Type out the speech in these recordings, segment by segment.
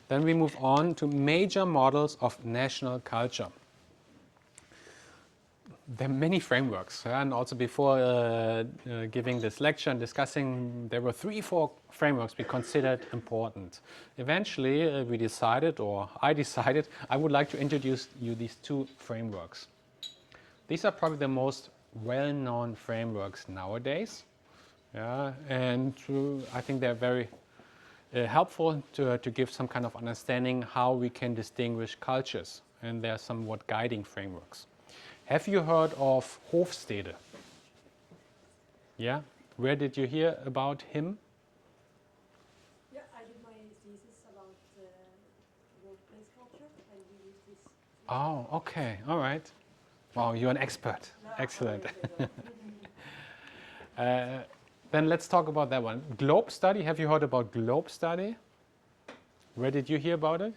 Then we move on to major models of national culture. There are many frameworks, and also before giving this lecture and discussing, there were 3-4 frameworks we considered important. Eventually, we decided, or I decided, I would like to introduce you these 2 frameworks. These are probably the most well-known frameworks nowadays, and I think they're very helpful to give some kind of understanding how we can distinguish cultures, and they're somewhat guiding frameworks. Have you heard of Hofstede? Yeah? Where did you hear about him? Yeah, I did my thesis about workplace culture, and we use this. Oh, okay, all right. Wow, you're an expert. No, Excellent. sorry. Then let's talk about that one. Globe study, have you heard about globe study? Where did you hear about it? In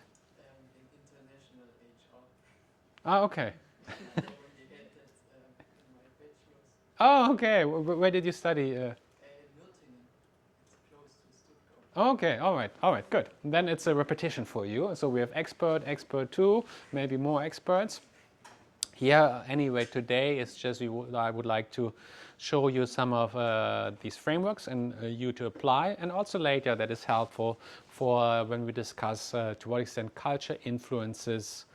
international HR. Ah, okay. We had that in my bachelor's. Oh, okay. Where did you study? In Nürtingen. It's close to Stuttgart. Okay, all right, good. Then it's a repetition for you. So we have expert, expert 2, maybe more experts. Here, anyway, today is just I would like to show you some of these frameworks and you to apply, and also later that is helpful for when we discuss to what extent culture influences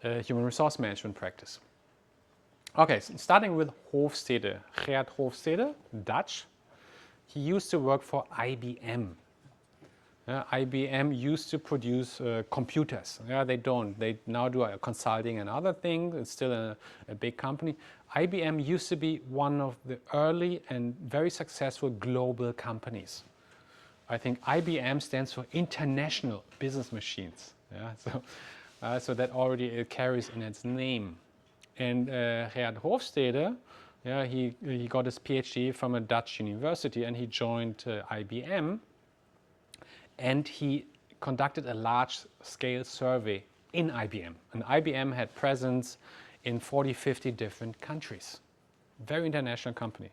human resource management practice. Okay, so starting with Hofstede, Geert Hofstede, Dutch. He used to work for IBM. IBM used to produce computers. They don't. They now do consulting and other things. It's still a big company. IBM used to be one of the early and very successful global companies. I think IBM stands for International Business Machines. So that already carries in its name. And Geert Hofstede, he got his PhD from a Dutch university, and he joined IBM. And he conducted a large-scale survey in IBM. And IBM had presence in 40, 50 different countries. Very international company.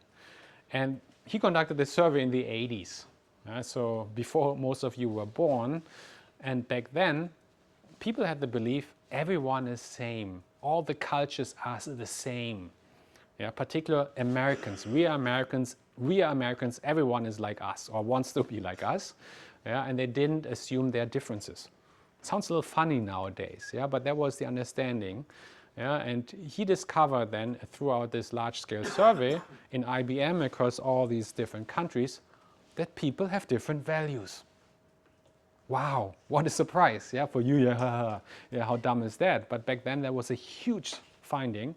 And he conducted this survey in the 80s. So before most of you were born. And back then, people had the belief everyone is same. All the cultures are the same. Particular Americans. We are Americans. Everyone is like us or wants to be like us. And they didn't assume their differences. It sounds a little funny nowadays, but that was the understanding. And he discovered then throughout this large-scale survey in IBM across all these different countries that people have different values. Wow, what a surprise, for you, how dumb is that? But back then that was a huge finding,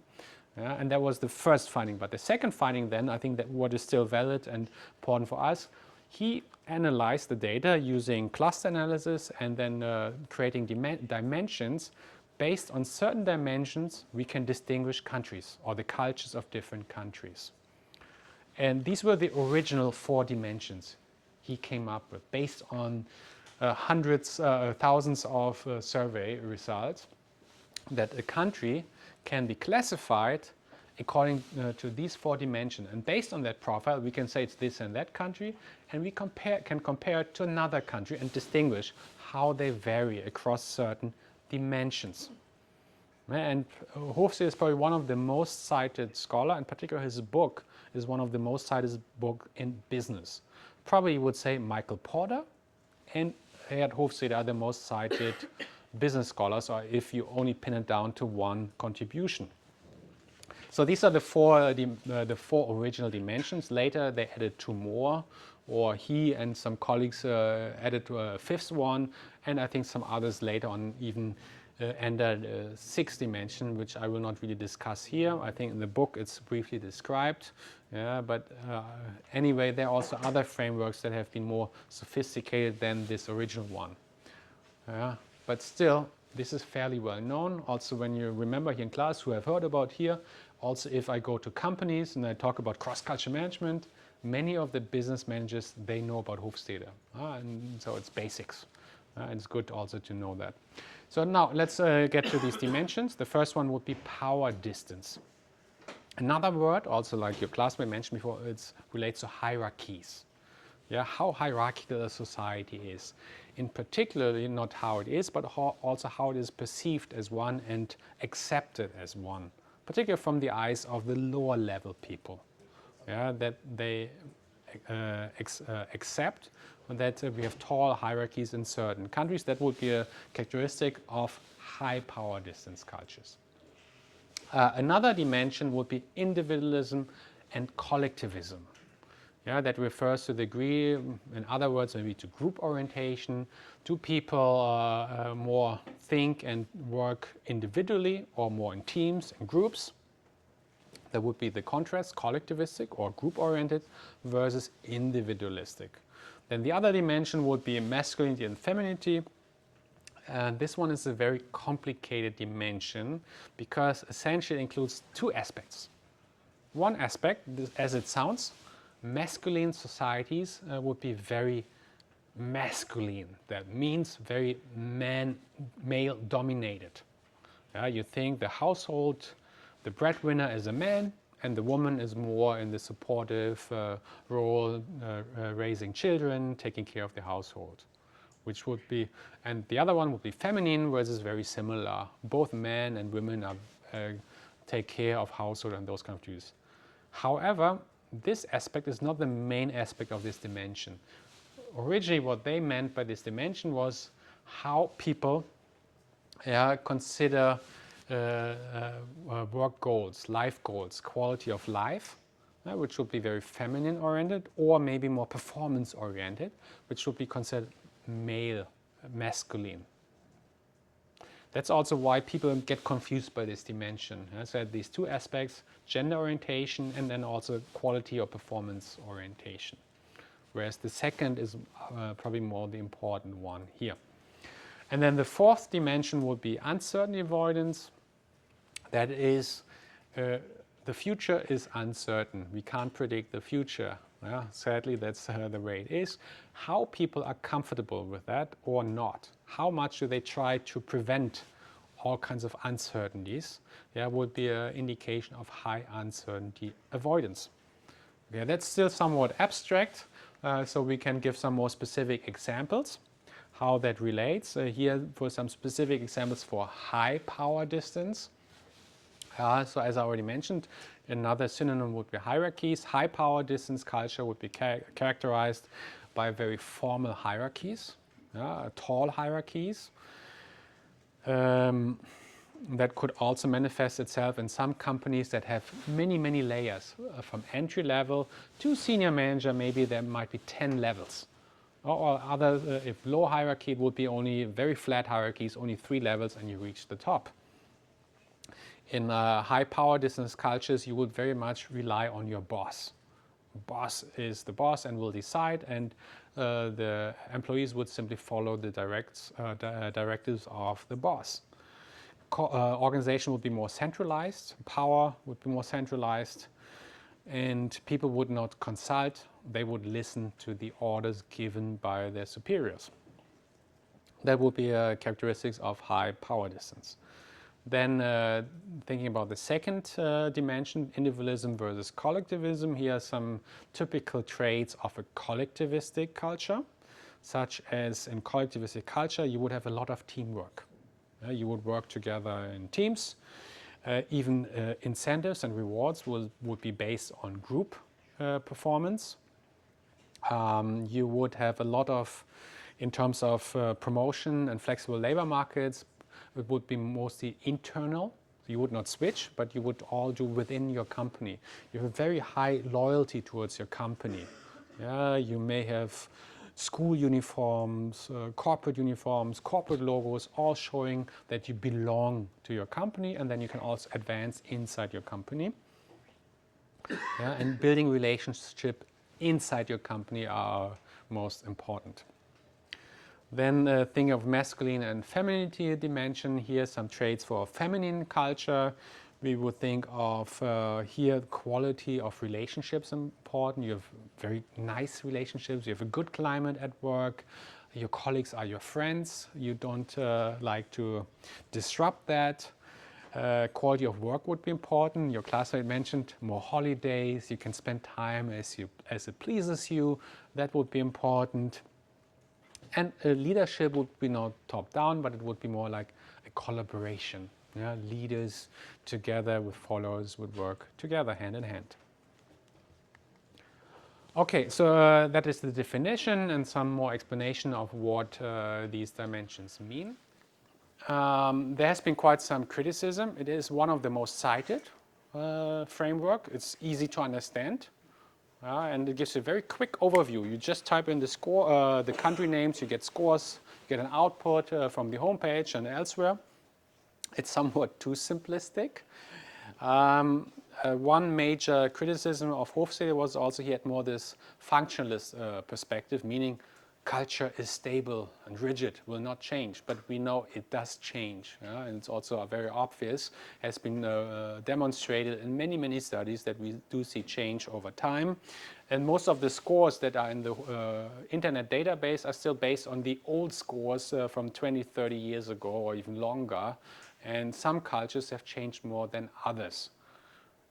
and that was the first finding. But the second finding then, I think that what is still valid and important for us, he analyzed the data using cluster analysis and then creating dimensions. Based on certain dimensions, we can distinguish countries or the cultures of different countries. And these were the original 4 dimensions he came up with, based on thousands of survey results, that a country can be classified according to these 4 dimensions. And based on that profile, we can say it's this and that country, and we can compare it to another country and distinguish how they vary across certain dimensions. And Hofstede is probably one of the most cited scholar. In particular, his book is one of the most cited books in business. Probably you would say Michael Porter and Geert Hofstede are the most cited business scholars, or if you only pin it down to one contribution. So these are the 4 original dimensions. Later they added 2 more, or he and some colleagues added to a 5th one, and I think some others later on even entered a 6th dimension, which I will not really discuss here. I think in the book it's briefly described. But anyway, there are also other frameworks that have been more sophisticated than this original one. But still, this is fairly well known. Also, when you remember here in class, who I've heard about here, also if I go to companies and I talk about cross-culture management, many of the business managers, they know about Hofstede. And so it's basics. It's good also to know that. So now let's get to these dimensions. The first one would be power distance. Another word, also like your classmate mentioned before, it relates to hierarchies. yeah, how hierarchical a society is. In particular, not how it is, but also how it is perceived as one and accepted as one, particularly from the eyes of the lower level people. Yeah, that they accept that we have tall hierarchies in certain countries. That would be a characteristic of high power distance cultures. Another dimension would be individualism and collectivism. Yeah, that refers to the degree, in other words, maybe to group orientation. Do people more think and work individually or more in teams and groups? That would be the contrast, collectivistic or group-oriented versus individualistic. Then the other dimension would be masculinity and femininity. And this one is a very complicated dimension because essentially it includes two aspects. One aspect, as it sounds, masculine societies would be very masculine. That means very male-dominated. You think the household, the breadwinner is a man, and the woman is more in the supportive role, raising children, taking care of the household, which would be, and the other one would be feminine, versus very similar. Both men and women are, take care of household and those kind of duties. However, this aspect is not the main aspect of this dimension. Originally, what they meant by this dimension was how people consider work goals, life goals, quality of life, which would be very feminine oriented, or maybe more performance oriented, which would be considered male, masculine. That's also why people get confused by this dimension. So these two aspects, gender orientation and then also quality or performance orientation. Whereas the second is probably more the important one here. And then the fourth dimension would be uncertainty avoidance. That is, the future is uncertain. We can't predict the future. Sadly, that's the way it is. How people are comfortable with that or not. How much do they try to prevent all kinds of uncertainties? Would be an indication of high uncertainty avoidance. That's still somewhat abstract, so we can give some more specific examples how that relates. Here for some specific examples for high power distance. So as I already mentioned, another synonym would be hierarchies. High power distance culture would be characterized by very formal hierarchies, tall hierarchies. That could also manifest itself in some companies that have many, many layers. From entry level to senior manager, maybe there might be 10 levels. Or other, if low hierarchy, it would be only very flat hierarchies, only 3 levels, and you reach the top. In high power distance cultures, you would very much rely on your boss. Boss is the boss and will decide, and the employees would simply follow the directives of the boss. Organization would be more centralized, power would be more centralized, and people would not consult, they would listen to the orders given by their superiors. That would be characteristics of high power distance. Then thinking about the second dimension, individualism versus collectivism, here are some typical traits of a collectivistic culture, such as in collectivistic culture, you would have a lot of teamwork. You would work together in teams. Even incentives and rewards would be based on group performance. You would have a lot of, in terms of promotion and flexible labor markets, it would be mostly internal. You would not switch, but you would all do within your company. You have a very high loyalty towards your company. You may have school uniforms, corporate logos, all showing that you belong to your company, and then you can also advance inside your company. And building relationship inside your company are most important. Then think of masculine and femininity dimension. Here some traits for a feminine culture. We would think of here quality of relationships important. You have very nice relationships. You have a good climate at work. Your colleagues are your friends. You don't like to disrupt that. Quality of work would be important. Your classmate mentioned more holidays. You can spend time as it pleases you. That would be important. And leadership would be not top down, but it would be more like a collaboration. Yeah? Leaders together with followers would work together hand in hand. Okay, so that is the definition and some more explanation of what these dimensions mean. There has been quite some criticism. It is one of the most cited framework. It's easy to understand. And it gives you a very quick overview. You just type in the score, the country names, you get scores, you get an output from the homepage and elsewhere. It's somewhat too simplistic. One major criticism of Hofstede was also he had more this functionalist perspective, meaning culture is stable and rigid, will not change, but we know it does change. And it's also very obvious, has been demonstrated in many, many studies that we do see change over time. And most of the scores that are in the internet database are still based on the old scores from 20, 30 years ago or even longer. And some cultures have changed more than others.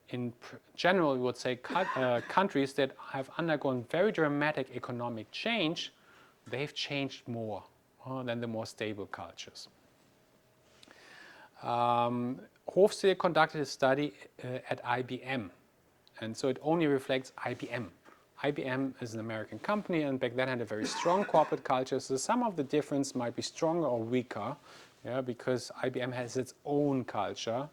In general, we would say countries that have undergone very dramatic economic change, they've changed more than the more stable cultures. Hofstede conducted a study at IBM, and so it only reflects IBM. IBM is an American company, and back then had a very strong corporate culture, so some of the difference might be stronger or weaker, because IBM has its own culture.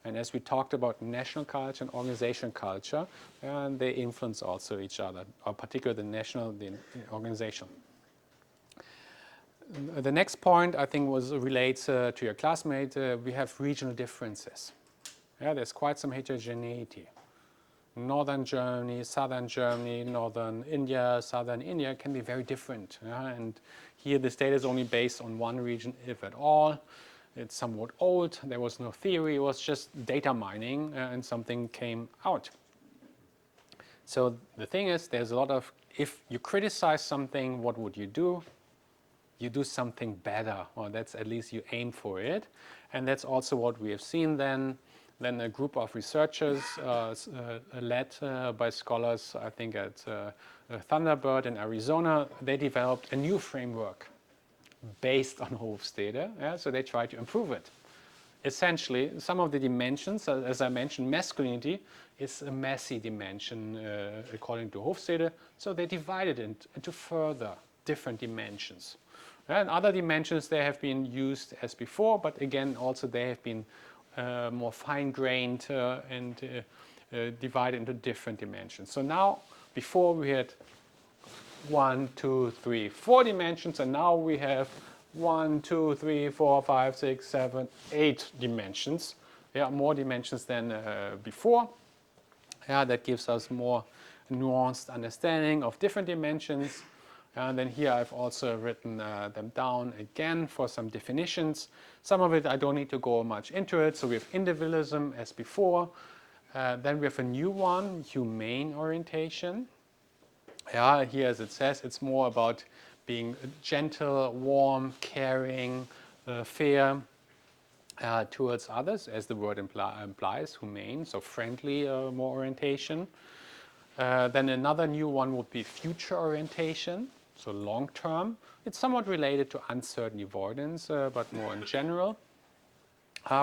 And as we talked about national culture and organizational culture, they influence also each other, or particularly the national, the organizational. The next point I think relates to your classmate. We have regional differences. There's quite some heterogeneity. Northern Germany, northern India, southern India can be very different. And here this data is only based on one region, if at all. It's somewhat old. There was no theory. It was just data mining, and something came out. So the thing is, there's a lot of, if you criticize something, what would you do? You do something better, or that's at least you aim for it. And that's also what we have seen then. Then a group of researchers led by scholars, I think at Thunderbird in Arizona, they developed a new framework based on Hofstede. So they try to improve it. Essentially, some of the dimensions, as I mentioned, masculinity is a messy dimension according to Hofstede. So they divided it into further different dimensions. And other dimensions, they have been used as before, but again, also they have been more fine-grained and divided into different dimensions. So now, before we had 1, 2, 3, 4 dimensions, and now we have 1, 2, 3, 4, 5, 6, 7, 8 dimensions. More dimensions than before. That gives us more nuanced understanding of different dimensions. And then here I've also written them down again for some definitions. Some of it I don't need to go much into it. So we have individualism as before. Then we have a new one, humane orientation. Here as it says, it's more about being gentle, warm, caring, fair towards others, as the word implies, humane, so friendly more orientation. Then another new one would be future orientation, so long term. It's somewhat related to uncertainty avoidance, but more in general,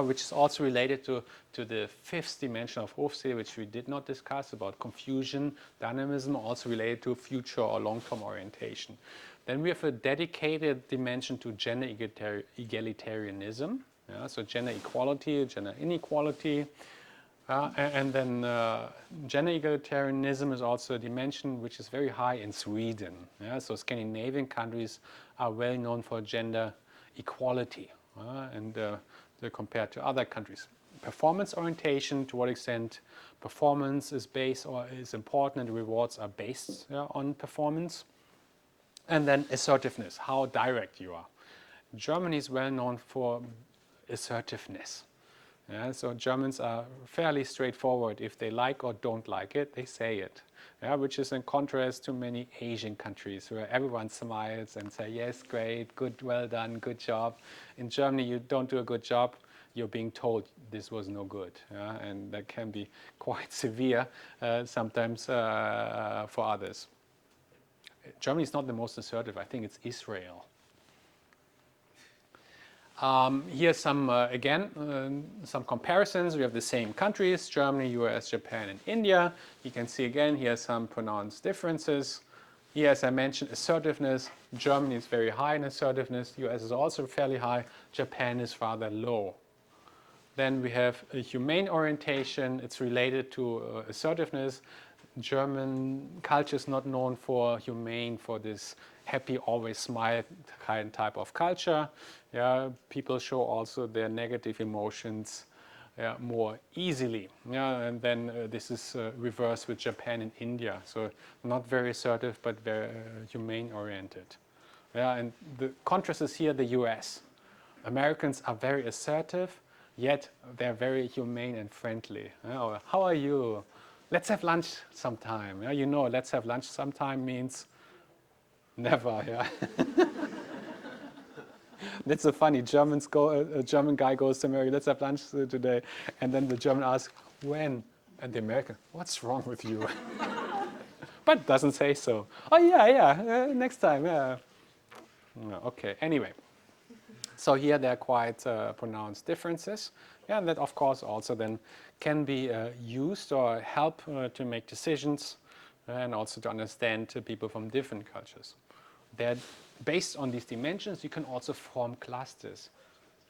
which is also related to the fifth dimension of Hofstede, which we did not discuss, about confusion, dynamism, also related to future or long-term orientation. Then we have a dedicated dimension to gender egalitarianism, so gender equality, gender inequality. And then gender egalitarianism is also a dimension which is very high in Sweden. So Scandinavian countries are well known for gender equality, and they're compared to other countries. Performance orientation, to what extent performance is based or is important and rewards are based on performance. And then assertiveness, how direct you are. Germany is well known for assertiveness. So Germans are fairly straightforward. If they like or don't like it, they say it, which is in contrast to many Asian countries where everyone smiles and say, yes, great, good, well done, good job. In Germany, you don't do a good job, you're being told this was no good, and that can be quite severe sometimes for others. Germany is not the most assertive. I think it's Israel. Here's some, again, some comparisons. We have the same countries, Germany, US, Japan, and India. You can see again, here some pronounced differences. Here, as I mentioned, assertiveness. Germany is very high in assertiveness. US is also fairly high. Japan is rather low. Then we have a humane orientation. It's related to assertiveness. German culture is not known for humane, for this happy, always smile kind type of culture. Yeah, people show also their negative emotions more easily. Yeah, and then this is reversed with Japan and India. So not very assertive, but very humane oriented. Yeah, and the contrast is here the US. Americans are very assertive, yet they're very humane and friendly. Or, how are you? Let's have lunch sometime. Yeah, you know, let's have lunch sometime means never. Yeah. That's so funny. A German guy goes to America, let's have lunch today. And then the German asks, when? And the American, what's wrong with you? But doesn't say so. Oh, yeah, next time, yeah. No, okay, anyway. So here there are quite pronounced differences. Yeah, and that of course also then can be used or help to make decisions and also to understand people from different cultures. That based on these dimensions, you can also form clusters.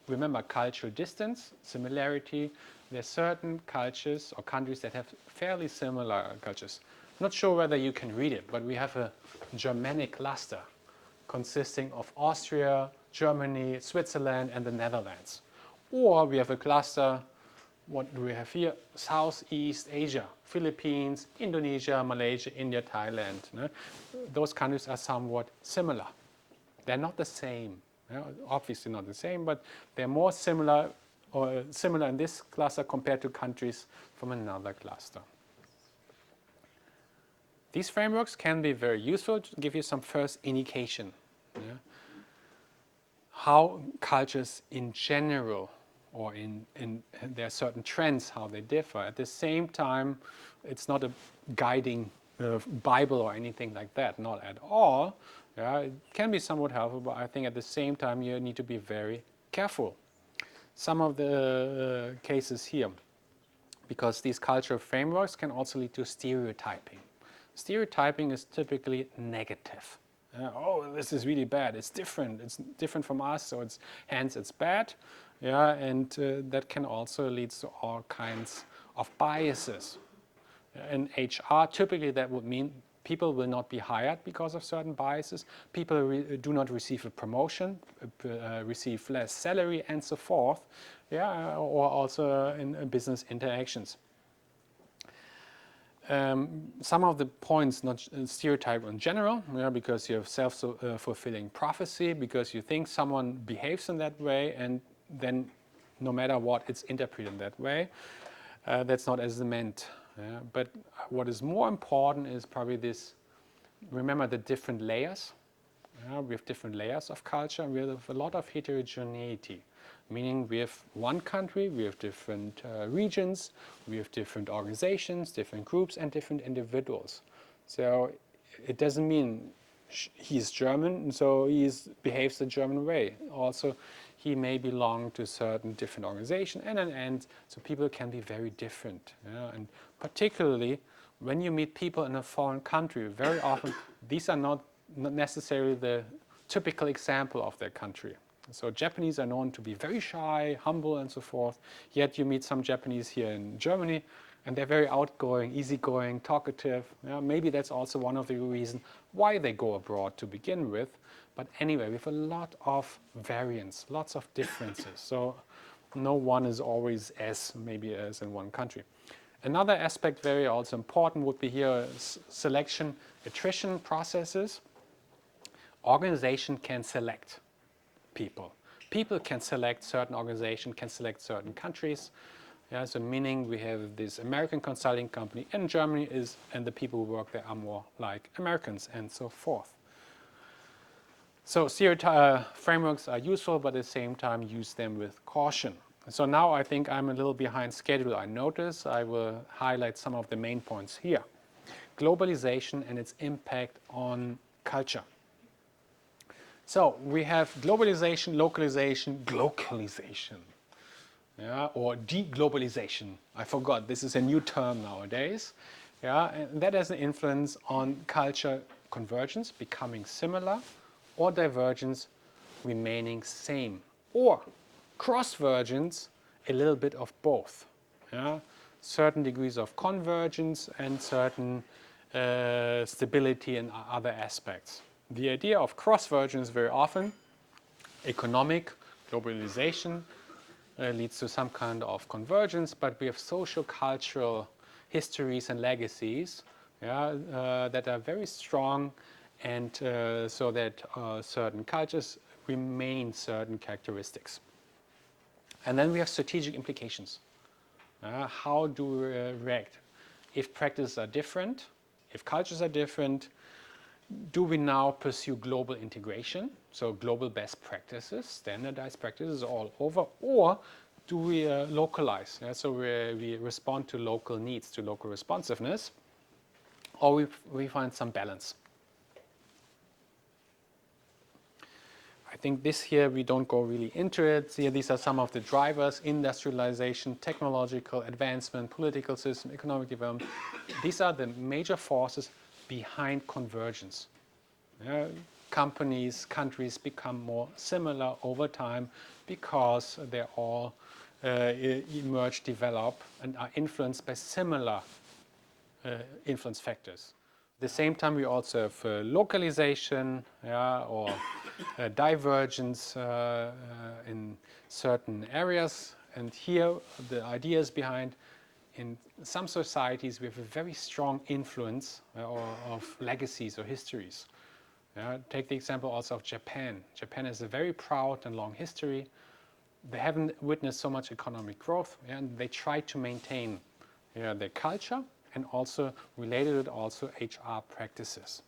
Remember cultural distance, similarity. There are certain cultures or countries that have fairly similar cultures. Not sure whether you can read it, but we have a Germanic cluster consisting of Austria, Germany, Switzerland, and the Netherlands. Or we have a cluster, what do we have here? Southeast Asia, Philippines, Indonesia, Malaysia, India, Thailand. Those countries are somewhat similar. They're not the same, obviously not the same, but they're more similar or similar in this cluster compared to countries from another cluster. These frameworks can be very useful to give you some first indication. How cultures in general, or there are certain trends, how they differ. At the same time, it's not a guiding Bible or anything like that, not at all. Yeah, it can be somewhat helpful, but I think at the same time you need to be very careful. Some of the cases here, because these cultural frameworks can also lead to stereotyping. Stereotyping is typically negative. Oh, this is really bad. It's different from us, so hence it's bad. Yeah, and that can also lead to all kinds of biases. In HR, typically that would mean people will not be hired because of certain biases. People do not receive a promotion, receive less salary, and so forth. Yeah, or also in business interactions. Some of the points, not stereotype in general, because you have self-fulfilling prophecy, because you think someone behaves in that way, and then no matter what, it's interpreted in that way. That's not as meant. But what is more important is probably this, remember the different layers. We have different layers of culture, and we have a lot of heterogeneity. Meaning we have one country, we have different regions, we have different organizations, different groups, and different individuals. So it doesn't mean he's German, and so he behaves the German way. Also, he may belong to certain different organization, and so people can be very different. And particularly when you meet people in a foreign country, very often these are not necessarily the typical example of their country. So Japanese are known to be very shy, humble, and so forth. Yet you meet some Japanese here in Germany, and they're very outgoing, easygoing, talkative. Maybe that's also one of the reasons why they go abroad to begin with. But anyway, we have a lot of variance, lots of differences. So no one is always maybe as in one country. Another aspect very also important would be here selection, attrition processes. Organization can select people. People can select certain organizations, can select certain countries. Yeah, so meaning we have this American consulting company in Germany and the people who work there are more like Americans and so forth. So frameworks are useful, but at the same time use them with caution. So now I think I'm a little behind schedule. I notice I will highlight some of the main points here. Globalization and its impact on culture. So we have globalization, localization, glocalization, yeah, or deglobalization. I forgot, this is a new term nowadays. Yeah, and that has an influence on culture convergence, becoming similar, or divergence, remaining same, or crossvergence, a little bit of both. Yeah? Certain degrees of convergence and certain stability in other aspects. The idea of crossvergence very often, economic globalization leads to some kind of convergence, but we have social cultural histories and legacies, yeah, that are very strong, and so that certain cultures remain certain characteristics. And then we have strategic implications. How do we react? If practices are different, if cultures are different, do we now pursue global integration, so global best practices, standardized practices all over, or do we localize? Yeah? So we respond to local needs, to local responsiveness, or we find some balance. I think this here, we don't go really into it. Here, these are some of the drivers: industrialization, technological advancement, political system, economic development. These are the major forces behind convergence. Companies, countries become more similar over time because they all emerge, develop, and are influenced by similar influence factors. At the same time, we also have localization, yeah, or divergence in certain areas. And here, the ideas behind, in some societies, we have a very strong influence of legacies or histories. Take the example also of Japan. Japan has a very proud and long history. They haven't witnessed so much economic growth, and they try to maintain their culture, and also related it also HR practices.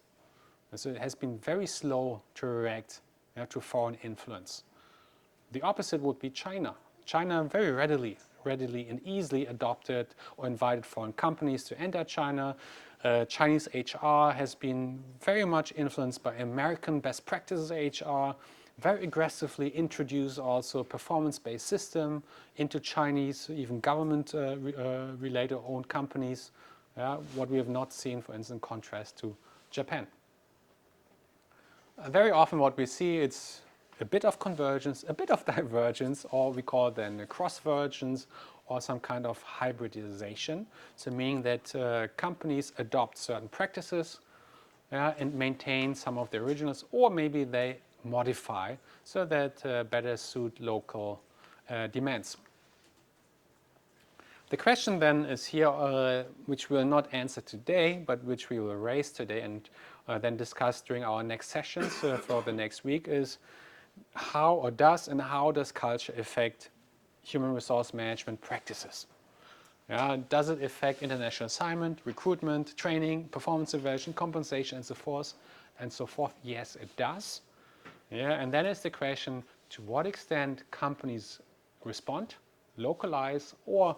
And so it has been very slow to react to foreign influence. The opposite would be China. China very readily and easily adopted or invited foreign companies to enter China. Chinese HR has been very much influenced by American best practices HR, very aggressively introduced also a performance-based system into Chinese, even government-related owned companies, what we have not seen, for instance, in contrast to Japan. Very often what we see, it's a bit of convergence, a bit of divergence, or we call then a cross-vergence, or some kind of hybridization. So meaning that companies adopt certain practices and maintain some of the originals, or maybe they modify so that better suit local demands. The question then is here, which we will not answer today, but which we will raise today and then discuss during our next sessions for the next week, is how does culture affect human resource management practices? Does it affect international assignment, recruitment, training, performance evaluation, compensation, and so forth? Yes, it does. And then is the question, to what extent companies respond, localize, or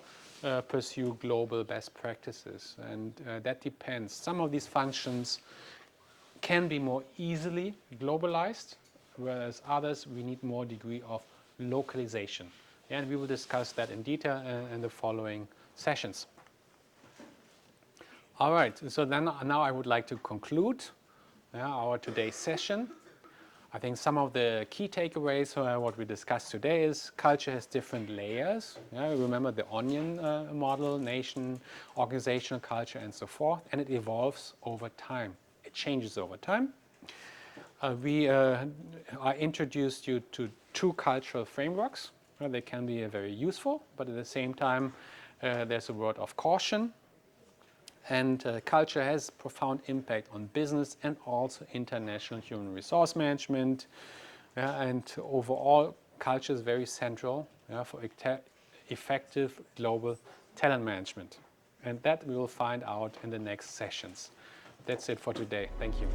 pursue global best practices? And that depends. Some of these functions can be more easily globalized, whereas others we need more degree of localization. And we will discuss that in detail in the following sessions. All right, so then now I would like to conclude our today's session. I think some of the key takeaways what we discussed today is culture has different layers. Remember the onion model, nation, organizational culture, and so forth, and it evolves over time. It changes over time. I introduced you to two cultural frameworks. They can be very useful, but at the same time, there's a word of caution. And culture has profound impact on business and also international human resource management. And overall, culture is very central for effective global talent management. And that we will find out in the next sessions. That's it for today. Thank you.